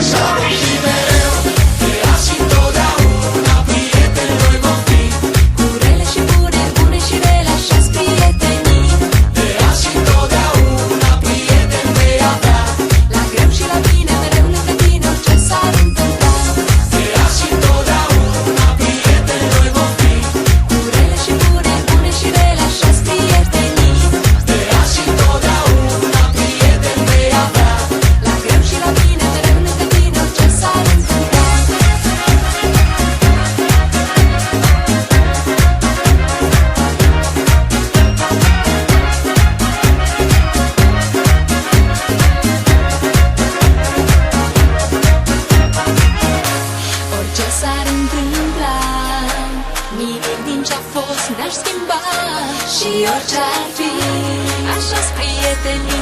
așa și mereu, de azi și totdeauna, prieteni noi vom fi. Cu rele și bune, bune și rele, așa-s prietenii. De azi și totdeauna, prieteni vei avea. La greu și la bine, mereu lângă tine, orice s-ar întâmpla. De azi și totdeauna, prieteni noi vom fi. Cu rele și bune, bune și rele, așa-s prietenii. De azi și totdeauna, prieteni vei avea. La greu și la bine, mereu lângă tine, orice s-ar întâmpla. Orice s-ar întâmpla, nimic din ce-a fost n-aș schimba. Și orice ar fi, așa-s prietenii.